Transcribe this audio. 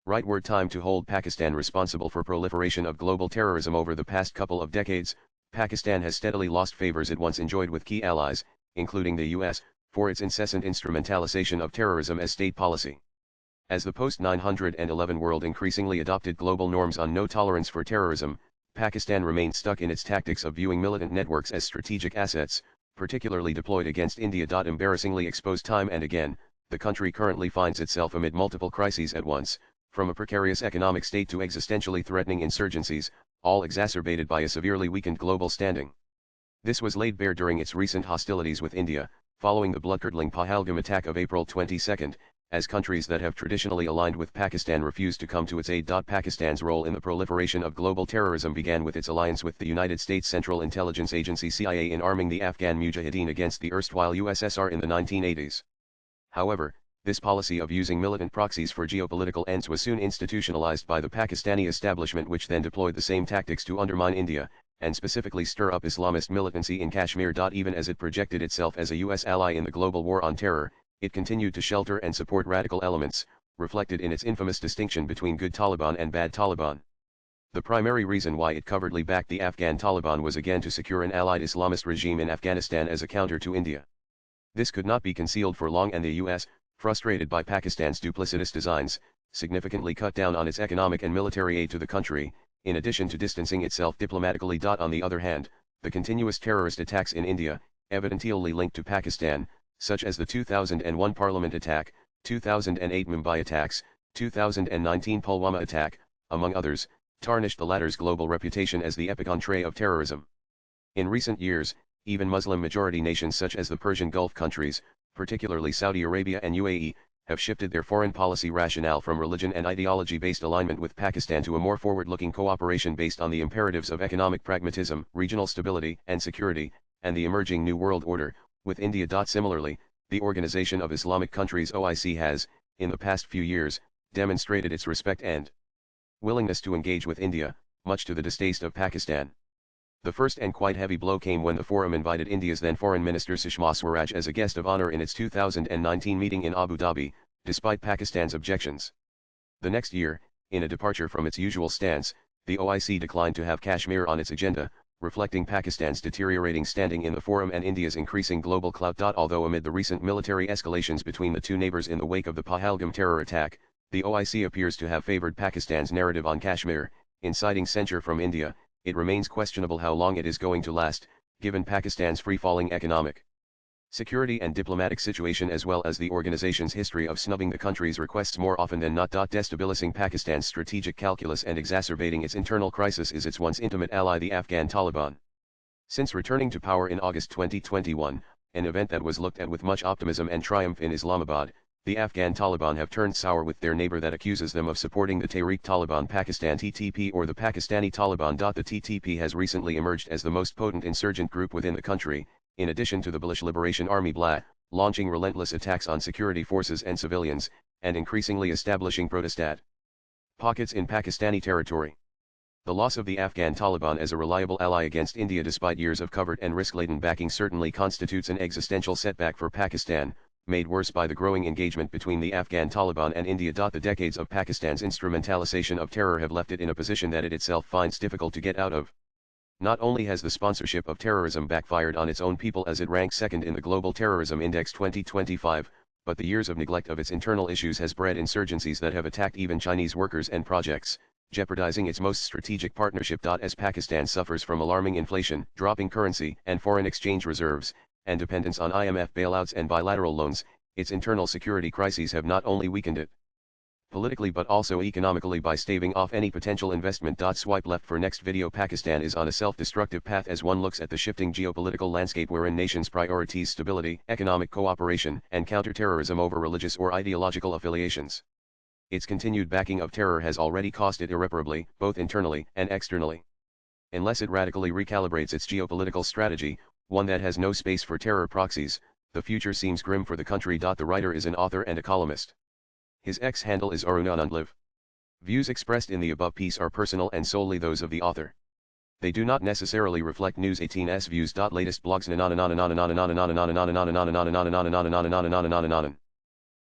Rightward time to hold Pakistan responsible for proliferation of global terrorism. Over the past couple of decades, Pakistan has steadily lost favors it once enjoyed with key allies, including the US, for its incessant instrumentalization of terrorism as state policy. As the post-9/11 world increasingly adopted global norms on no tolerance for terrorism, Pakistan remained stuck in its tactics of viewing militant networks as strategic assets, particularly deployed against India. Embarrassingly exposed time and again, the country currently finds itself amid multiple crises at once, from a precarious economic state to existentially threatening insurgencies, all exacerbated by a severely weakened global standing. This was laid bare during its recent hostilities with India, following the blood-curdling Pahalgam attack of April 22, as countries that have traditionally aligned with Pakistan refused to come to its aid. Pakistan's role in the proliferation of global terrorism began with its alliance with the United States Central Intelligence Agency CIA in arming the Afghan Mujahideen against the erstwhile USSR in the 1980s. However, this policy of using militant proxies for geopolitical ends was soon institutionalized by the Pakistani establishment, which then deployed the same tactics to undermine India, and specifically stir up Islamist militancy in Kashmir. Even as it projected itself as a US ally in the global war on terror, it continued to shelter and support radical elements, reflected in its infamous distinction between good Taliban and bad Taliban. The primary reason why it covertly backed the Afghan Taliban was again to secure an allied Islamist regime in Afghanistan as a counter to India. This could not be concealed for long, and the US, frustrated by Pakistan's duplicitous designs, significantly cut down on its economic and military aid to the country, in addition to distancing itself diplomatically. On the other hand, the continuous terrorist attacks in India, evidently linked to Pakistan, such as the 2001 Parliament attack, 2008 Mumbai attacks, 2019 Pulwama attack, among others, tarnished the latter's global reputation as the epicenter of terrorism. In recent years, even Muslim-majority nations such as the Persian Gulf countries, particularly Saudi Arabia and UAE, have shifted their foreign policy rationale from religion and ideology-based alignment with Pakistan to a more forward-looking cooperation based on the imperatives of economic pragmatism, regional stability and security, and the emerging New World Order, with India. Similarly, the Organization of Islamic Countries (OIC) has, in the past few years, demonstrated its respect and willingness to engage with India, much to the distaste of Pakistan. The first and quite heavy blow came when the forum invited India's then Foreign Minister Sushma Swaraj as a guest of honor in its 2019 meeting in Abu Dhabi, despite Pakistan's objections. The next year, in a departure from its usual stance, the OIC declined to have Kashmir on its agenda, reflecting Pakistan's deteriorating standing in the forum and India's increasing global clout. Although amid the recent military escalations between the two neighbors in the wake of the Pahalgam terror attack, the OIC appears to have favored Pakistan's narrative on Kashmir, inciting censure from India, it remains questionable how long it is going to last, given Pakistan's free-falling economic, security and diplomatic situation, as well as the organization's history of snubbing the country's requests more often than not. Destabilizing Pakistan's strategic calculus and exacerbating its internal crisis is its once intimate ally, the Afghan Taliban. Since returning to power in August 2021, an event that was looked at with much optimism and triumph in Islamabad, the Afghan Taliban have turned sour with their neighbor that accuses them of supporting the Tehreek-Taliban Pakistan (TTP) or the Pakistani Taliban. The TTP has recently emerged as the most potent insurgent group within the country, in addition to the Baloch Liberation Army (BLA), launching relentless attacks on security forces and civilians, and increasingly establishing protestat pockets in Pakistani territory. The loss of the Afghan Taliban as a reliable ally against India despite years of covert and risk-laden backing certainly constitutes an existential setback for Pakistan, made worse by the growing engagement between the Afghan Taliban and India. The decades of Pakistan's instrumentalization of terror have left it in a position that it itself finds difficult to get out of. Not only has the sponsorship of terrorism backfired on its own people as it ranks second in the Global Terrorism Index 2025, but the years of neglect of its internal issues has bred insurgencies that have attacked even Chinese workers and projects, jeopardizing its most strategic partnership. As Pakistan suffers from alarming inflation, dropping currency and foreign exchange reserves, and dependence on IMF bailouts and bilateral loans, its internal security crises have not only weakened it politically but also economically by staving off any potential investment. Swipe left for next video. Pakistan is on a self-destructive path as one looks at the shifting geopolitical landscape wherein nations prioritize stability, economic cooperation, and counter-terrorism over religious or ideological affiliations. Its continued backing of terror has already cost it irreparably, both internally and externally. Unless it radically recalibrates its geopolitical strategy, one that has no space for terror proxies, the future seems grim for the country. The writer is an author and a columnist. His X handle is Arunanandliv. Views expressed in the above piece are personal and solely those of the author. They do not necessarily reflect News 18's views. Latest blogs.